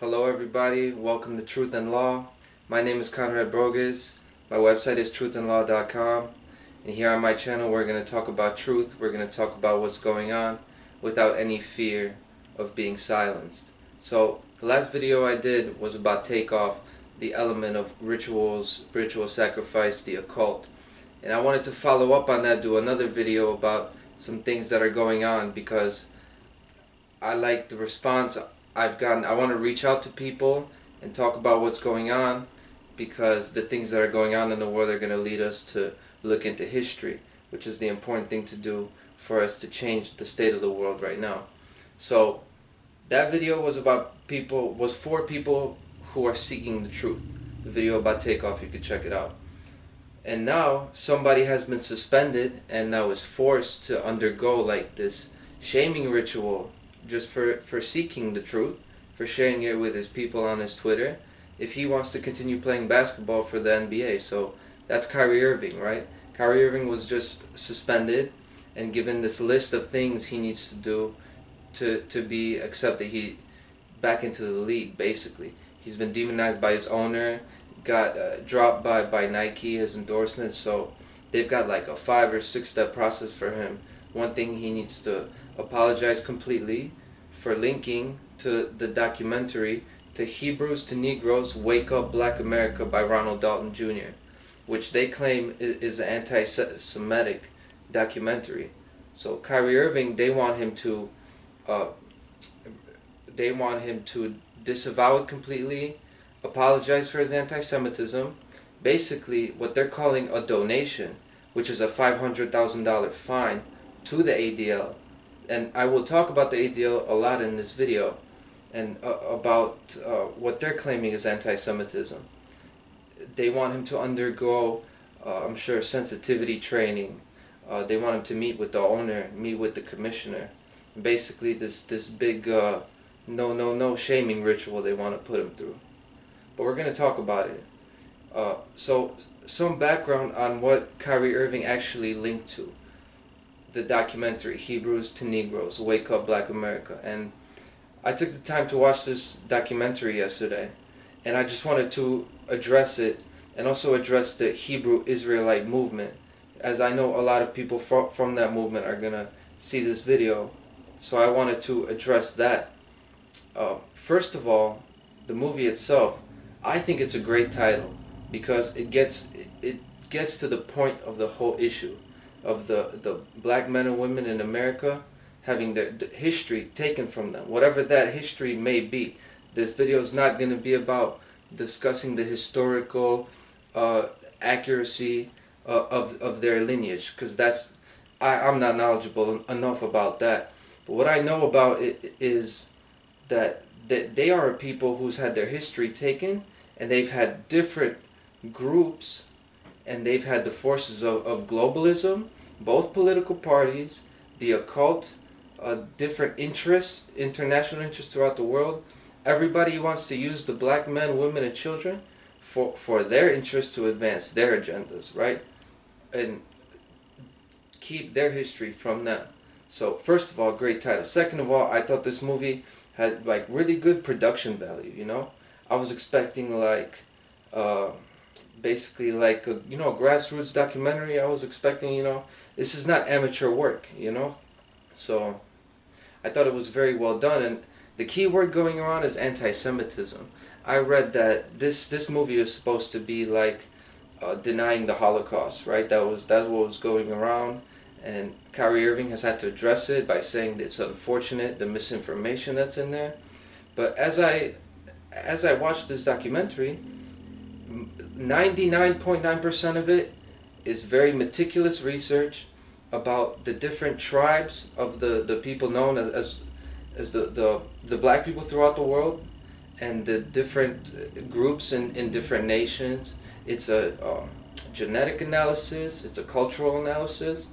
Hello everybody, welcome to Truth and Law. My name is Conrad Brogues. My website is truthandlaw.com. And here on my channel we're going to talk about truth. We're going to talk about what's going on without any fear of being silenced. So the last video I did was about takeoff, the element of rituals, ritual sacrifice, the occult. And I wanted to follow up on that, do another video about some things that are going on because I like the response I've gotten. I want to reach out to people and talk about what's going on because the things that are going on in the world are going to lead us to look into history, which is the important thing to do for us to change the state of the world right now. So that video was for people who are seeking the truth. The video about takeoff, you could check it out. And now somebody has been suspended and now is forced to undergo like this shaming ritual just for seeking the truth, for sharing it with his people on his Twitter, if he wants to continue playing basketball for the NBA. So that's Kyrie Irving, right? Kyrie Irving was just suspended and given this list of things he needs to do to be accepted back into the league, basically. He's been demonized by his owner, got dropped by Nike, his endorsement, so they've got like a 5 or 6 step process for him. One thing, he needs to apologize completely for linking to the documentary to Hebrews to Negroes, Wake Up Black America by Ronald Dalton Jr., which they claim is an anti-Semitic documentary. So Kyrie Irving, they want him to disavow it completely, apologize for his anti-Semitism, basically what they're calling a donation, which is a $500,000 fine to the ADL. And I will talk about the ADL a lot in this video, and about what they're claiming is anti-Semitism. They want him to undergo, I'm sure, sensitivity training. They want him to meet with the owner, meet with the commissioner. Basically this big no shaming ritual they want to put him through. But we're going to talk about it. So some background on what Kyrie Irving actually linked to. The documentary, Hebrews to Negroes, Wake Up Black America. And I took the time to watch this documentary yesterday, and I just wanted to address it and also address the Hebrew Israelite movement, as I know a lot of people from that movement are going to see this video. So I wanted to address that. First of all, the movie itself, I think it's a great title because it gets to the point of the whole issue of the black men and women in America having their history taken from them, whatever that history may be. This video is not going to be about discussing the historical accuracy of their lineage, because I'm not knowledgeable enough about that. But what I know about it is that they are a people who's had their history taken, and they've had different groups, and they've had the forces of globalism, both political parties, the occult, different interests, international interests throughout the world. Everybody wants to use the black men, women, and children for their interests to advance their agendas, right? And keep their history from them. So first of all, great title. Second of all, I thought this movie had like really good production value, you know? I was expecting like basically like a grassroots documentary. I was expecting, this is not amateur work, So I thought it was very well done, and the key word going around is anti-Semitism. I read that this movie is supposed to be like denying the Holocaust, right? That's what was going around, and Kyrie Irving has had to address it by saying that it's unfortunate, the misinformation that's in there. But as I watched this documentary, 99.9% of it is very meticulous research about the different tribes of the people known as the black people throughout the world, and the different groups in different nations. It's a genetic analysis, it's a cultural analysis,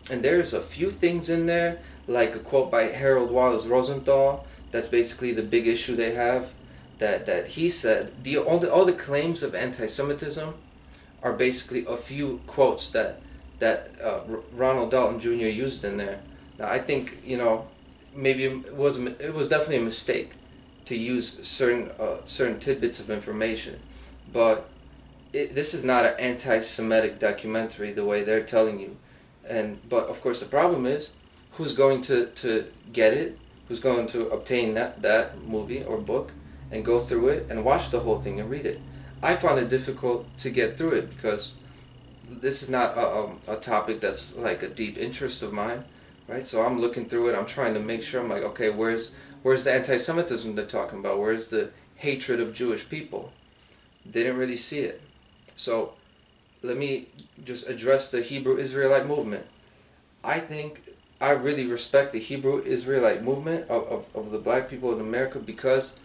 and there's a few things in there, like a quote by Harold Wallace Rosenthal, that's basically the big issue they have, that he said all the claims of anti-Semitism are basically a few quotes that Ronald Dalton Jr. used in there. Now I think maybe it was definitely a mistake. to use certain tidbits of information, but this is not an anti-Semitic documentary the way they're telling you. But of course the problem is, who's going to get it? Who's going to obtain that movie or book and go through it and watch the whole thing and read it? I found it difficult to get through it because this is not a topic that's like a deep interest of mine, right? So I'm looking through it. I'm trying to make sure. I'm like, okay, where's the anti-Semitism they're talking about? Where's the hatred of Jewish people? Didn't really see it. So let me just address the Hebrew Israelite movement. I really respect the Hebrew Israelite movement of the black people in America because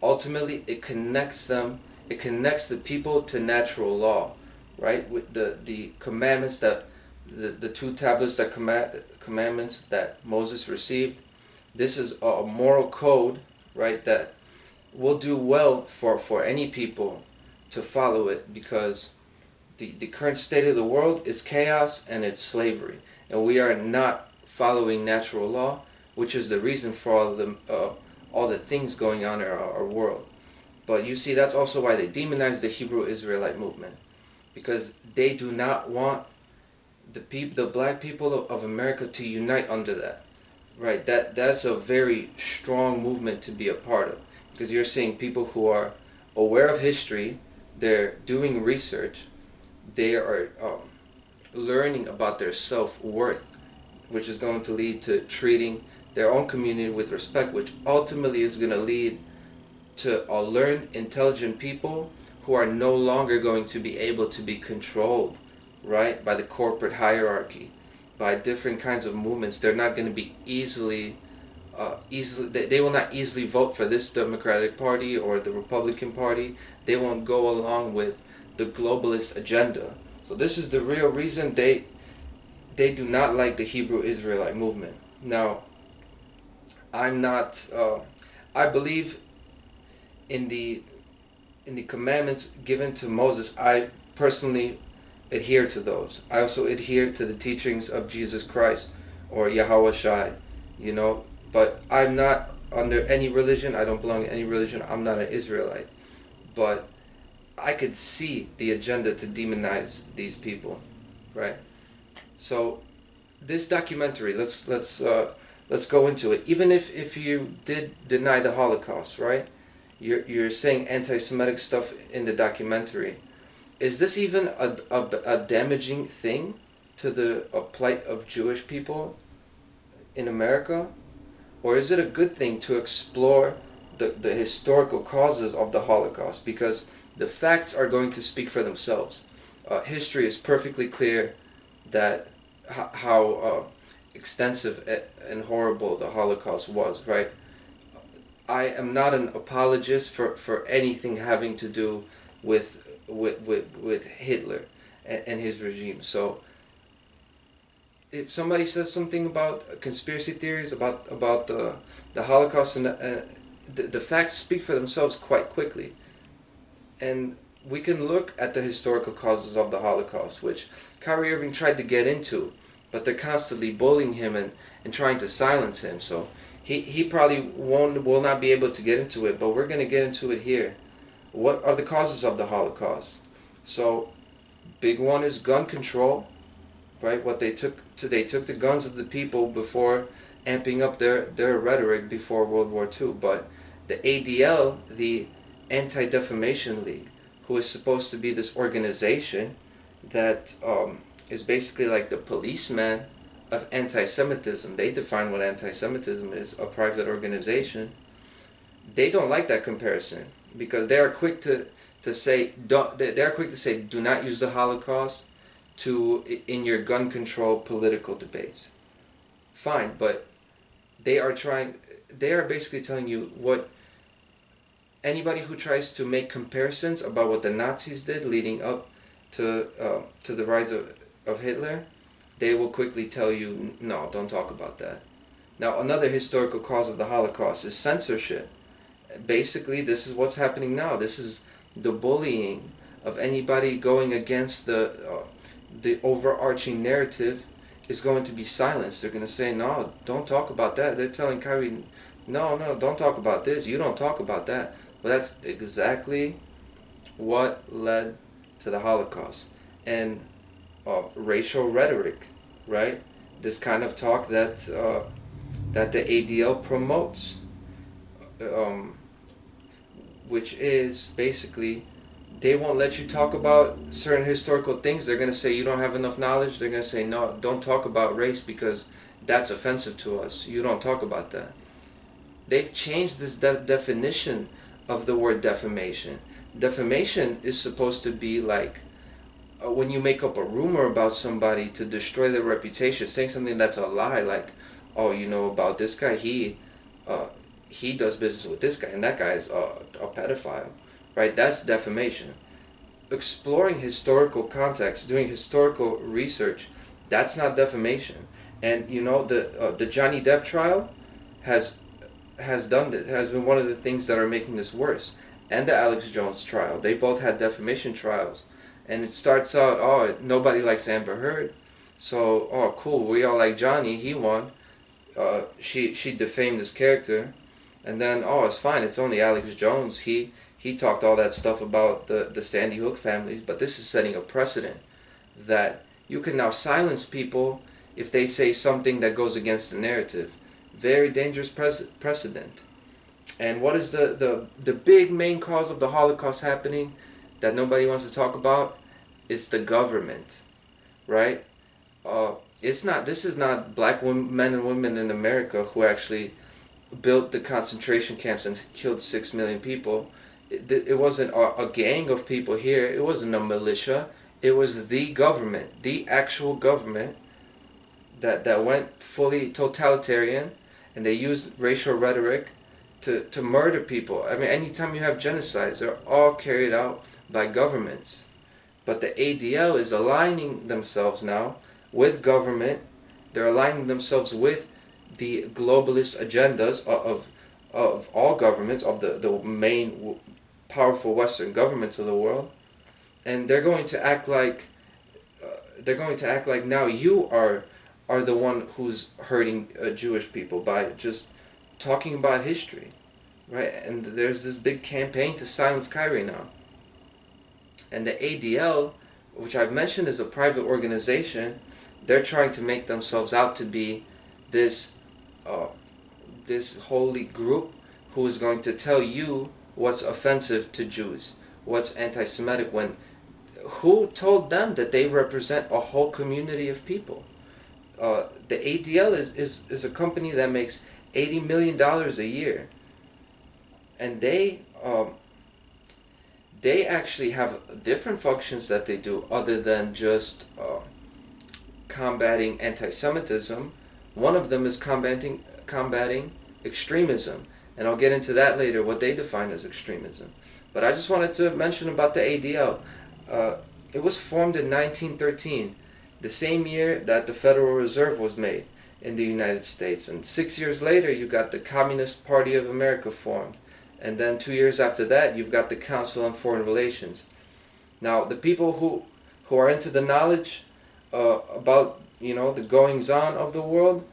ultimately it connects the people to natural law, right? With the commandments that the two tablets that commandments that Moses received. This is a moral code, right, that will do well for any people to follow it, because the current state of the world is chaos and it's slavery, and we are not following natural law, which is the reason for all the things going on in our world. But you see, that's also why they demonize the Hebrew Israelite movement, because they do not want the black people of America to unite under that. Right, that's a very strong movement to be a part of, because you're seeing people who are aware of history, they're doing research, they are learning about their self-worth, which is going to lead to treating their own community with respect, which ultimately is going to lead to learned, intelligent people who are no longer going to be able to be controlled, right, by the corporate hierarchy, by different kinds of movements. They're not going to be easily they will not easily vote for this Democratic Party or the Republican Party. They won't go along with the globalist agenda. So this is the real reason they do not like the Hebrew Israelite movement. Now, I'm not I believe in the commandments given to Moses. I personally adhere to those. I also adhere to the teachings of Jesus Christ or Yahweh Shai, but I'm not under any religion. I don't belong to any religion. I'm not an Israelite. But I could see the agenda to demonize these people, right? So this documentary, let's go into it. Even if you did deny the Holocaust, right? You're saying anti-Semitic stuff in the documentary. Is this even a damaging thing to the plight of Jewish people in America? Or is it a good thing to explore the historical causes of the Holocaust? Because the facts are going to speak for themselves. History is perfectly clear that how extensive and horrible the Holocaust was, right? I am not an apologist for anything having to do with Hitler and his regime. So if somebody says something about conspiracy theories about the Holocaust, and the facts speak for themselves quite quickly, and we can look at the historical causes of the Holocaust, which Kyrie Irving tried to get into, but they're constantly bullying him and trying to silence him. So he probably will not be able to get into it, but we're going to get into it here. What are the causes of the Holocaust? So big one is gun control, right? They took the guns of the people before amping up their rhetoric before World War II. But the ADL, the Anti-Defamation League, who is supposed to be this organization that is basically like the policeman of anti-Semitism. They define what anti-Semitism is, a private organization. They don't like that comparison, because they are quick to say do not use the Holocaust in your gun control political debates. Fine, but they are basically telling you what anybody who tries to make comparisons about what the Nazis did leading up to the rise of Hitler, they will quickly tell you, no, don't talk about that. Now, another historical cause of the Holocaust is censorship. Basically, this is what's happening now. This is the bullying of anybody going against the overarching narrative is going to be silenced. They're going to say, no, don't talk about that. They're telling Kyrie, No, no, don't talk about this. You don't talk about that. But that's exactly what led to the Holocaust. And racial rhetoric, right? This kind of talk that the ADL promotes, um, which is basically they won't let you talk about certain historical things. They're going to say you don't have enough knowledge. They're going to say no, don't talk about race because that's offensive to us. You don't talk about that. They've changed this definition of the word defamation. Defamation is supposed to be like when you make up a rumor about somebody to destroy their reputation, saying something that's a lie, like, oh, you know about this guy, uh, he does business with this guy, and that guy is a pedophile, right? That's defamation. Exploring historical context, doing historical research, that's not defamation. And you know the Johnny Depp trial has has been one of the things that are making this worse. And the Alex Jones trial, they both had defamation trials, and it starts out, oh, nobody likes Amber Heard, so oh cool, we all like Johnny, he won. She defamed his character, and then oh it's fine, it's only Alex Jones. He talked all that stuff about the Sandy Hook families, but this is setting a precedent that you can now silence people if they say something that goes against the narrative. Very dangerous precedent. And what is the big main cause of the Holocaust happening that nobody wants to talk about? It's the government, right? It's not. This is not black men and women in America who actually built the concentration camps and killed 6 million people. It wasn't a gang of people here. It wasn't a militia. It was the government, the actual government that went fully totalitarian, and they used racial rhetoric to murder people. I mean, anytime you have genocides, they're all carried out by governments. But the ADL is aligning themselves now with government. They're aligning themselves with the globalist agendas of all governments, of the main powerful Western governments of the world. And they're going to act like now you are the one who's hurting Jewish people by just talking about history, right? And there's this big campaign to silence Kyrie now. And the ADL, which I've mentioned is a private organization, they're trying to make themselves out to be this this holy group who is going to tell you what's offensive to Jews, what's anti-Semitic, when who told them that they represent a whole community of people? The ADL is a company that makes $80 million a year, and they actually have different functions that they do other than just combating anti-Semitism. One of them is combating extremism, and I'll get into that later, what they define as extremism. But I just wanted to mention about the ADL. It was formed in 1913, the same year that the Federal Reserve was made in the United States. And 6 years later, you got the Communist Party of America formed. And then 2 years after that, you've got the Council on Foreign Relations. Now, the people who are into the knowledge about, you know, the goings-on of the world,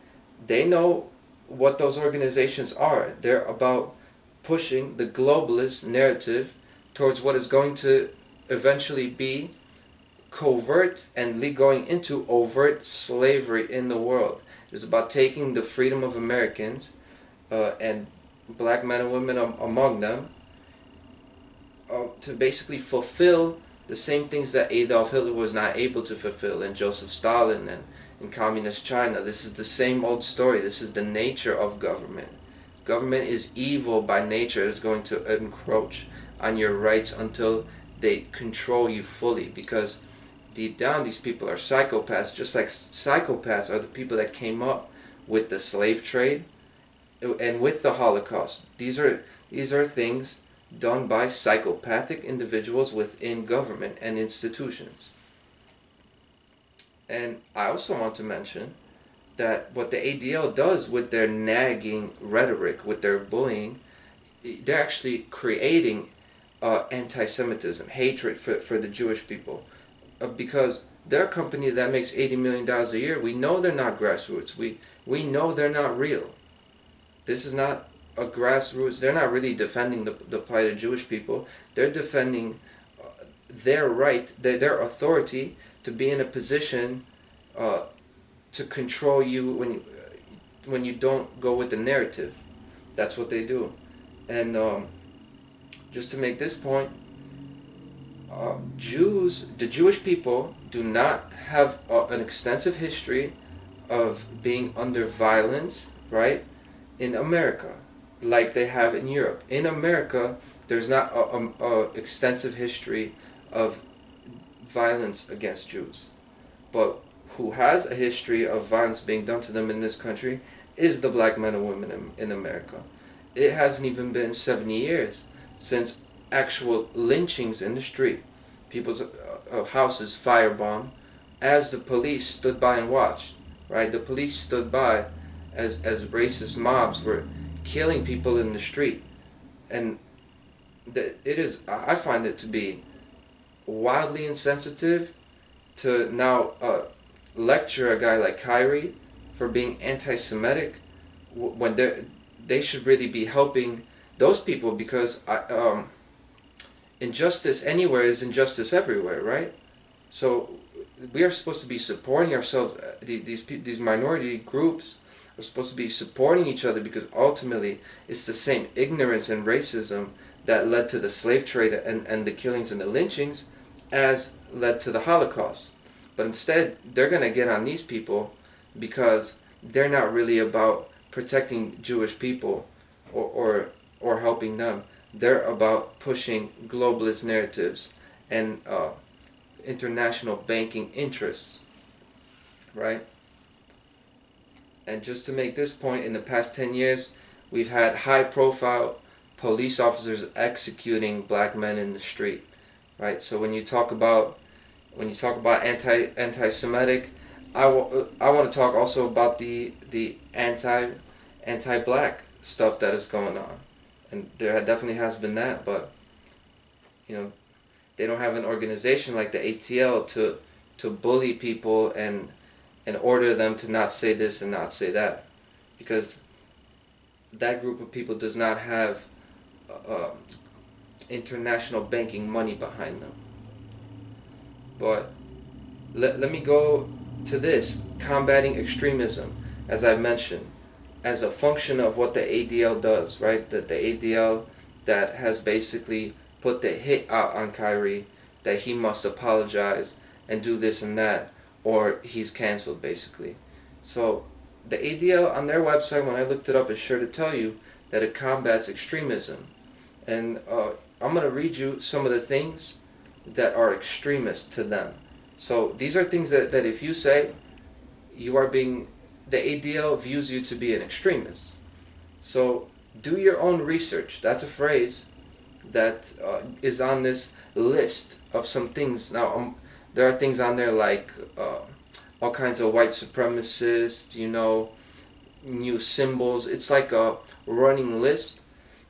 they know what those organizations are. They're about pushing the globalist narrative towards what is going to eventually be covert and going into overt slavery in the world. It's about taking the freedom of Americans and black men and women among them to basically fulfill the same things that Adolf Hitler was not able to fulfill, and Joseph Stalin, and in communist China. This is the same old story. This is the nature of government. Government is evil by nature. It's going to encroach on your rights until they control you fully, because deep down these people are psychopaths, just like psychopaths are the people that came up with the slave trade and with the Holocaust. These are things done by psychopathic individuals within government and institutions. And I also want to mention that what the ADL does with their nagging rhetoric, with their bullying, they're actually creating anti-Semitism, hatred for the Jewish people. Because they're a company that makes $80 million a year. We know they're not grassroots. We know they're not real. This is not a grassroots. They're not really defending the plight of Jewish people. They're defending their right, their authority to be in a position to control you when you don't go with the narrative. That's what they do. And just to make this point, the Jewish people do not have an extensive history of being under violence, right, in America, like they have in Europe. In America, there's not a extensive history of violence against Jews. But who has a history of violence being done to them in this country is the black men and women in America. It hasn't even been 70 years since actual lynchings in the street, people's houses firebombed, as the police stood by and watched. Right, the police stood by as racist mobs were killing people in the street, and I find it to be wildly insensitive to now lecture a guy like Kyrie for being anti-Semitic when they should really be helping those people, because injustice anywhere is injustice everywhere, right? So we are supposed to be supporting ourselves. These minority groups are supposed to be supporting each other, because ultimately it's the same ignorance and racism that led to the slave trade and the killings and the lynchings as led to the Holocaust. But instead, they're going to get on these people because they're not really about protecting Jewish people or helping them. They're about pushing globalist narratives and international banking interests, right? And just to make this point, in the past 10 years, we've had high-profile police officers executing black men in the street, right? So when you talk about anti-Semitic, I want to talk also about the anti-black stuff that is going on, and there definitely has been that, but you know, they don't have an organization like the ATL to bully people and order them to not say this and not say that, because that group of people does not have international banking money behind them. But let me go to this, combating extremism, as I mentioned, as a function of what the ADL does, right? That the ADL that has basically put the hit out on Kyrie, that he must apologize and do this and that, or he's canceled, basically. So the ADL on their website, when I looked it up, is sure to tell you that it combats extremism. And I'm going to read you some of the things that are extremist to them. So these are things that if you say, you are being, the ADL views you to be an extremist. So do your own research. That's a phrase that is on this list of some things. Now, there are things on there like all kinds of white supremacists, new symbols. It's like a running list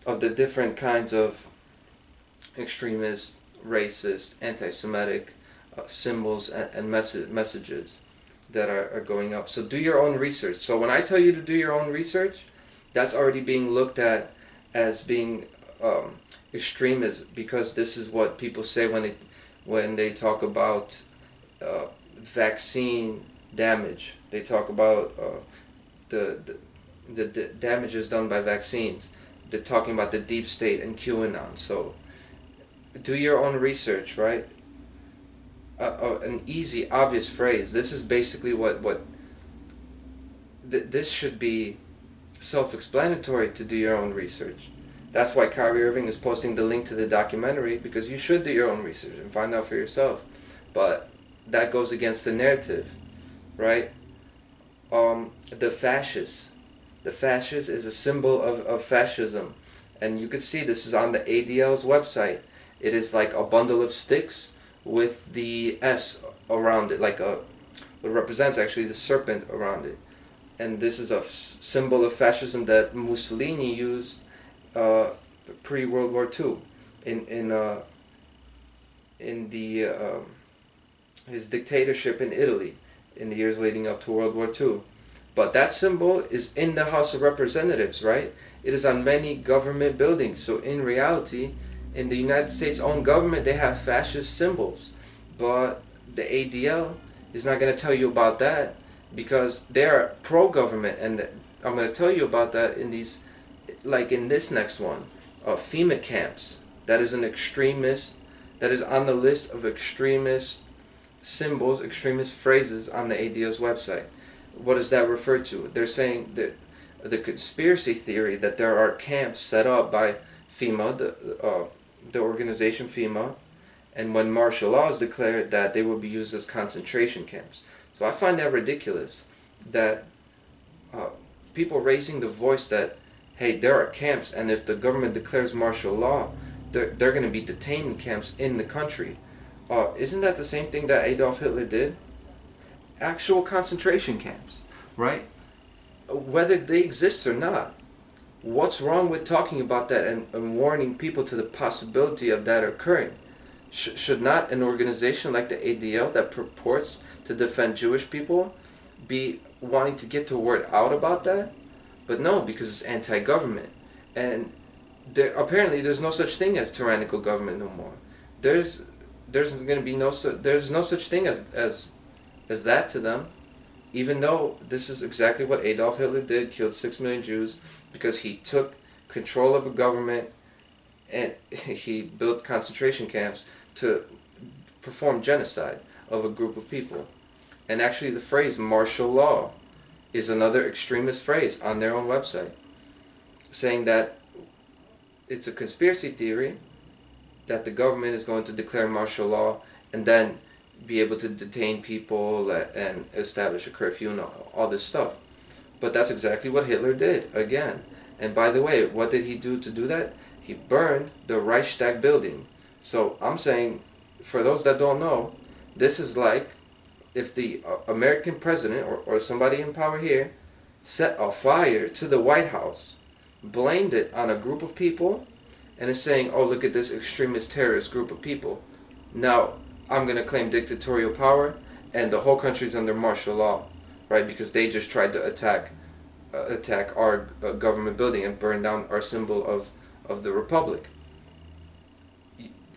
of the different kinds of extremist, racist, anti-Semitic symbols and messages that are going up. So do your own research. So when I tell you to do your own research, that's already being looked at as being extremist, because this is what people say when they talk about vaccine damage. They talk about the damages done by vaccines. They're talking about the deep state and QAnon. So do your own research, right? An easy, obvious phrase. This is basically this should be self-explanatory, to do your own research. That's why Kyrie Irving is posting the link to the documentary, because you should do your own research and find out for yourself. But that goes against the narrative, right? The fascist. The fascist is a symbol of fascism. And you can see this is on the ADL's website. It is like a bundle of sticks with the S around it, like what represents actually the serpent around it. And this is a symbol of fascism that Mussolini used pre-World War II in his dictatorship in Italy in the years leading up to World War II. But that symbol is in the House of Representatives, right? It is on many government buildings. So in reality, in the United States own government, they have fascist symbols. But the ADL is not going to tell you about that because they are pro-government. And I'm going to tell you about that in these, like in this next one, FEMA camps. That is an extremist, that is on the list of extremist symbols, extremist phrases on the ADL's website. What does that refer to? They're saying that the conspiracy theory that there are camps set up by FEMA, the organization FEMA, and when martial law is declared, that they will be used as concentration camps. So I find that ridiculous that people raising the voice that, hey, there are camps, and if the government declares martial law, they're going to be detained in camps in the country. Isn't that the same thing that Adolf Hitler did? Actual concentration camps, right? Whether they exist or not. What's wrong with talking about that and warning people to the possibility of that occurring? Should not an organization like the ADL that purports to defend Jewish people be wanting to get the word out about that? But no, because it's anti-government. And apparently there's no such thing as tyrannical government no more. There's going to be there's no such thing as that to them, even though this is exactly what Adolf Hitler did, killed 6 million Jews because he took control of a government and he built concentration camps to perform genocide of a group of people. And actually the phrase martial law is another extremist phrase on their own website, saying that it's a conspiracy theory that the government is going to declare martial law and then be able to detain people and establish a curfew and all this stuff. But that's exactly what Hitler did, again. And by the way, what did he do to do that? He burned the Reichstag building. So I'm saying, for those that don't know, this is like if the American president or somebody in power here set a fire to the White House, blamed it on a group of people, and is saying, oh, look at this extremist terrorist group of people. Now, I'm going to claim dictatorial power, and the whole country's under martial law, right? Because they just tried to attack our government building and burn down our symbol of the republic.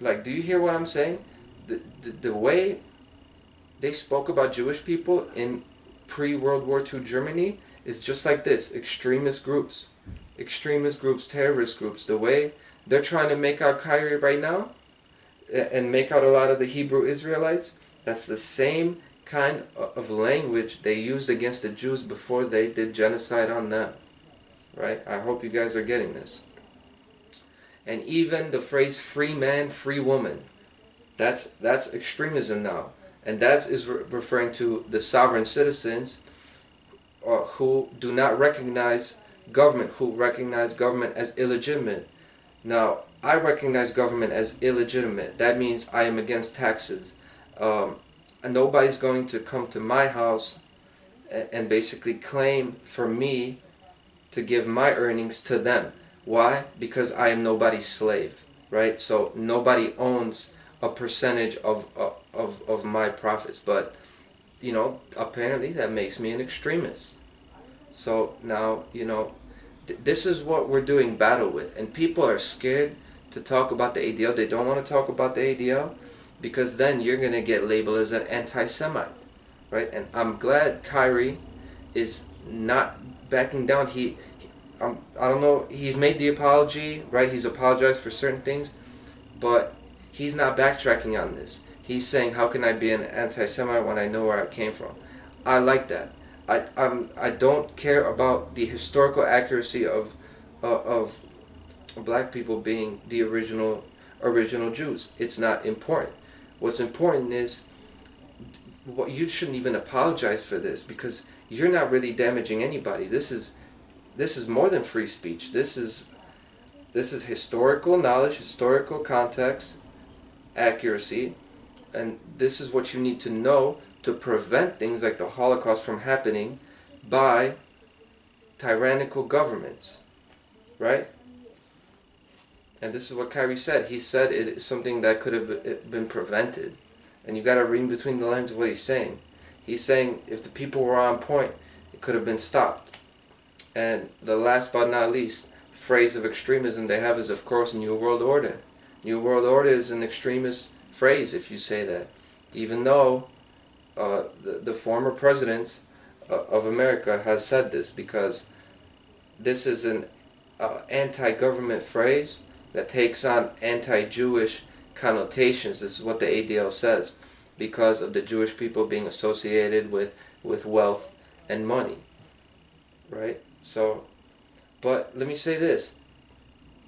Like, do you hear what I'm saying? The way they spoke about Jewish people in pre-World War II Germany is just like this. Extremist groups, terrorist groups. The way they're trying to make out Kyrie right now and make out a lot of the Hebrew Israelites, that's the same kind of language they used against the Jews before they did genocide on them. Right? I hope you guys are getting this. And even the phrase free man, free woman, that's extremism now. And that is referring to the sovereign citizens who do not recognize government, who recognize government as illegitimate. Now, I recognize government as illegitimate. That means I am against taxes. And nobody's going to come to my house and basically claim for me to give my earnings to them. Why? Because I am nobody's slave, right? So nobody owns a percentage of my profits. But, you know, apparently that makes me an extremist. So now, you know, this is what we're doing battle with. And people are scared to talk about the ADL. They don't want to talk about the ADL because then you're going to get labeled as an anti-Semite, right? And I'm glad Kyrie is not backing down. I don't know, he's made the apology, right? He's apologized for certain things, but he's not backtracking on this. He's saying, how can I be an anti-Semite when I know where I came from? I like that. I don't care about the historical accuracy of black people being the original Jews. It's not important. What's important is you shouldn't even apologize for this because you're not really damaging anybody. This is more than free speech. This is historical knowledge, historical context, accuracy, and this is what you need to know to prevent things like the Holocaust from happening by tyrannical governments, right? And this is what Kyrie said. He said it is something that could have been prevented. And you got to read between the lines of what he's saying. He's saying if the people were on point, could have been stopped. And the last but not least phrase of extremism they have is, of course, New World Order. New World Order is an extremist phrase if you say that, even though the former president of America has said this, because this is an anti-government phrase that takes on anti-Jewish connotations. This is what the ADL says, because of the Jewish people being associated with wealth and money, right? So, but let me say this.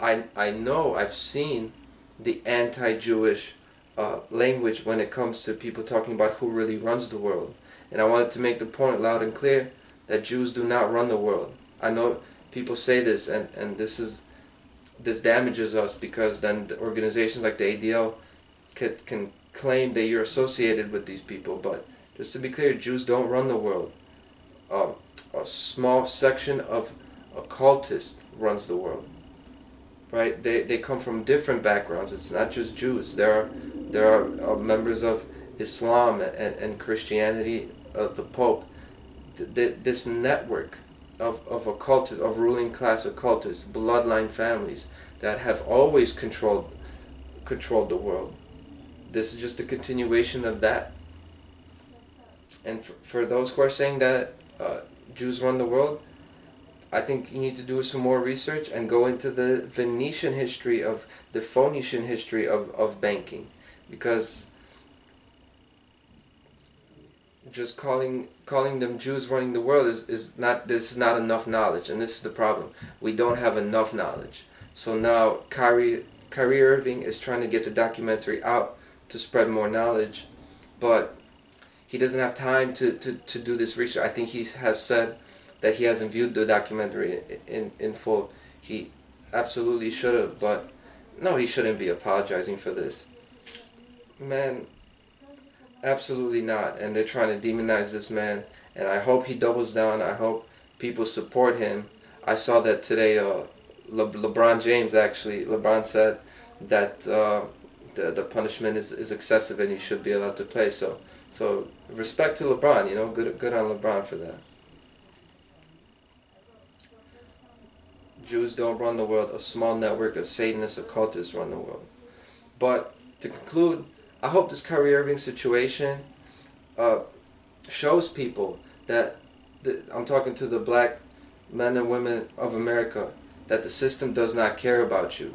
I know I've seen the anti-Jewish language when it comes to people talking about who really runs the world. And I wanted to make the point loud and clear that Jews do not run the world. I know people say this, and this damages us, because then the organizations like the ADL can claim that you're associated with these people. But just to be clear, Jews don't run the world. A small section of occultists runs the world. Right? They come from different backgrounds. It's not just Jews. There are members of Islam and Christianity, the Pope. This network of occultists, of ruling class occultists, bloodline families that have always controlled the world. This is just a continuation of that. And for those who are saying that Jews run the world, I think you need to do some more research and go into the Phoenician history of banking, because just calling them Jews running the world is not enough knowledge, and this is the problem. We don't have enough knowledge. So now Kyrie Irving is trying to get the documentary out to spread more knowledge, but he doesn't have time to do this research. I think he has said that he hasn't viewed the documentary in full. He absolutely should have, but no, he shouldn't be apologizing for this. Man, absolutely not. And they're trying to demonize this man, and I hope he doubles down. I hope people support him. I saw that today, LeBron James, actually, LeBron said that the punishment is excessive and he should be allowed to play. So respect to LeBron, you know, good on LeBron for that. Jews don't run the world. A small network of Satanist occultists run the world. But to conclude, I hope this Kyrie Irving situation shows people that I'm talking to the black men and women of America, that the system does not care about you.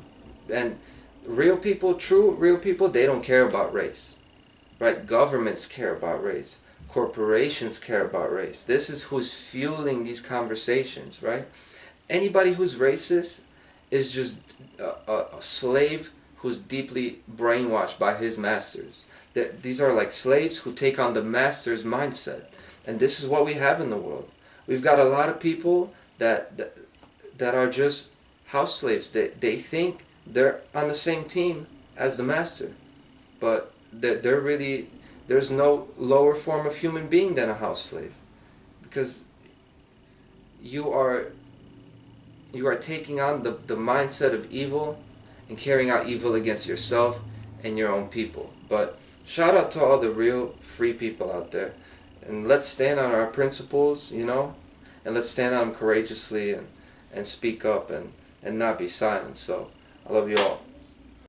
And real people, true real people, they don't care about race. Right? Governments care about race. Corporations care about race. This is who's fueling these conversations, right? Anybody who's racist is just a slave who's deeply brainwashed by his masters. These are like slaves who take on the master's mindset. And this is what we have in the world. We've got a lot of people that are just house slaves. They think they're on the same team as the master. But they're really, there's no lower form of human being than a house slave. Because you are taking on the mindset of evil and carrying out evil against yourself and your own people. But shout out to all the real free people out there. And let's stand on our principles, you know, and let's stand on them courageously and speak up and not be silent. So I love you all.